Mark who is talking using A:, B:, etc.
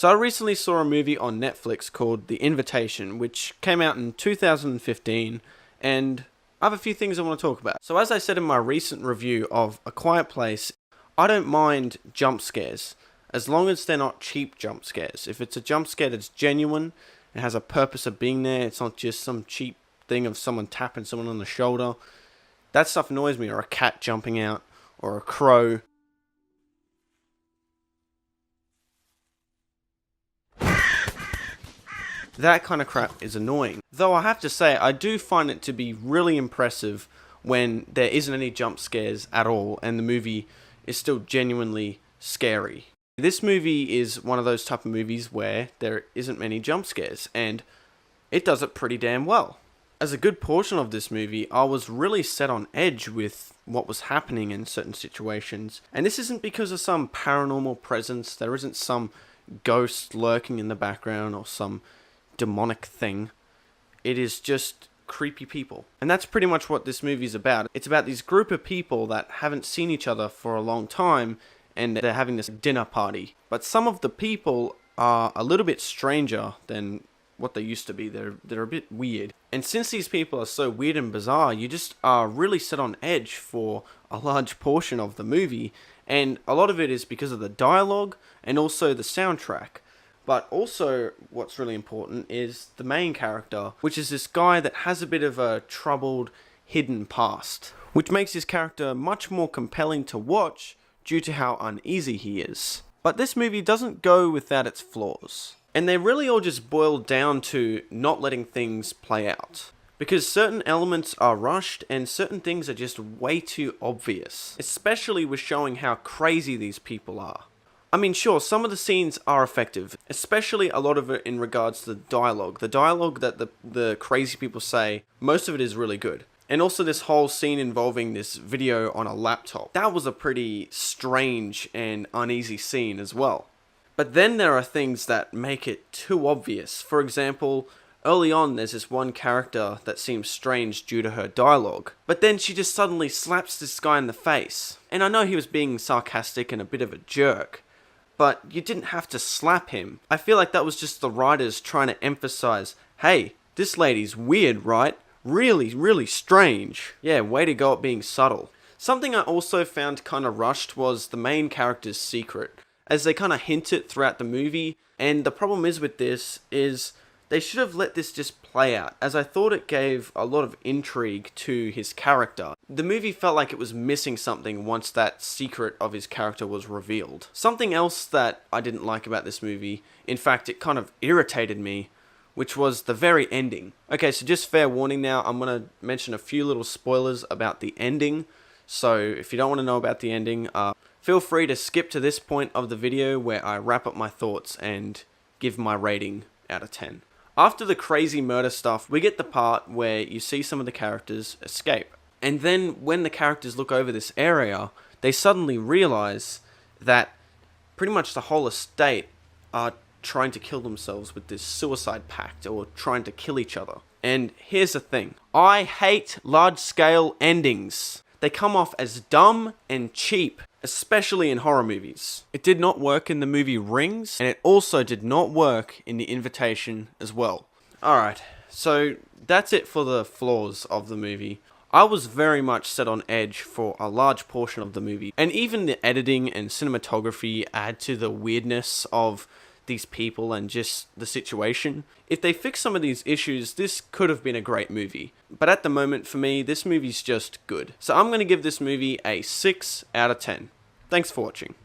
A: So I recently saw a movie on Netflix called The Invitation, which came out in 2015, and I have a few things I want to talk about. So as I said in my recent review of A Quiet Place, I don't mind jump scares, as long as they're not cheap jump scares. If it's a jump scare that's genuine, it has a purpose of being there, it's not just some cheap thing of someone tapping someone on the shoulder, that stuff annoys me, or a cat jumping out, or a crow. That kind of crap is annoying. Though I have to say, I do find it to be really impressive when there isn't any jump scares at all and the movie is still genuinely scary. This movie is one of those type of movies where there isn't many jump scares, and it does it pretty damn well. As a good portion of this movie, I was really set on edge with what was happening in certain situations. And this isn't because of some paranormal presence, there isn't some ghost lurking in the background or some demonic thing. It is just creepy people. And that's pretty much what this movie is about. It's about this group of people that haven't seen each other for a long time, and they're having this dinner party. But some of the people are a little bit stranger than what they used to be. They're a bit weird. And since these people are so weird and bizarre, you just are really set on edge for a large portion of the movie. And a lot of it is because of the dialogue and also the soundtrack. But also, what's really important is the main character, which is this guy that has a bit of a troubled, hidden past, which makes his character much more compelling to watch due to how uneasy he is. But this movie doesn't go without its flaws. And they really all just boil down to not letting things play out. Because certain elements are rushed and certain things are just way too obvious. Especially with showing how crazy these people are. I mean, sure, some of the scenes are effective, especially a lot of it in regards to the dialogue. The dialogue that the crazy people say, most of it is really good. And also this whole scene involving this video on a laptop. That was a pretty strange and uneasy scene as well. But then there are things that make it too obvious. For example, early on there's this one character that seems strange due to her dialogue. But then she just suddenly slaps this guy in the face. And I know he was being sarcastic and a bit of a jerk, but you didn't have to slap him. I feel like that was just the writers trying to emphasize, hey, this lady's weird, right? Really, really strange. Yeah, way to go at being subtle. Something I also found kind of rushed was the main character's secret, as they kind of hint it throughout the movie. And the problem is with this is they should have let this just play out, as I thought it gave a lot of intrigue to his character. The movie felt like it was missing something once that secret of his character was revealed. Something else that I didn't like about this movie, in fact it kind of irritated me, which was the very ending. Okay, so just fair warning now, I'm going to mention a few little spoilers about the ending. So if you don't want to know about the ending, feel free to skip to this point of the video where I wrap up my thoughts and give my rating out of 10. After the crazy murder stuff, we get the part where you see some of the characters escape. And then when the characters look over this area, they suddenly realize that pretty much the whole estate are trying to kill themselves with this suicide pact, or trying to kill each other. And here's the thing. I hate large-scale endings. They come off as dumb and cheap, especially in horror movies. It did not work in the movie Rings, and it also did not work in The Invitation as well. Alright, so that's it for the flaws of the movie. I was very much set on edge for a large portion of the movie, and even the editing and cinematography add to the weirdness of these people and just the situation. If they fix some of these issues, this could have been a great movie. But at the moment, for me, this movie's just good. So I'm going to give this movie a 6 out of 10. Thanks for watching.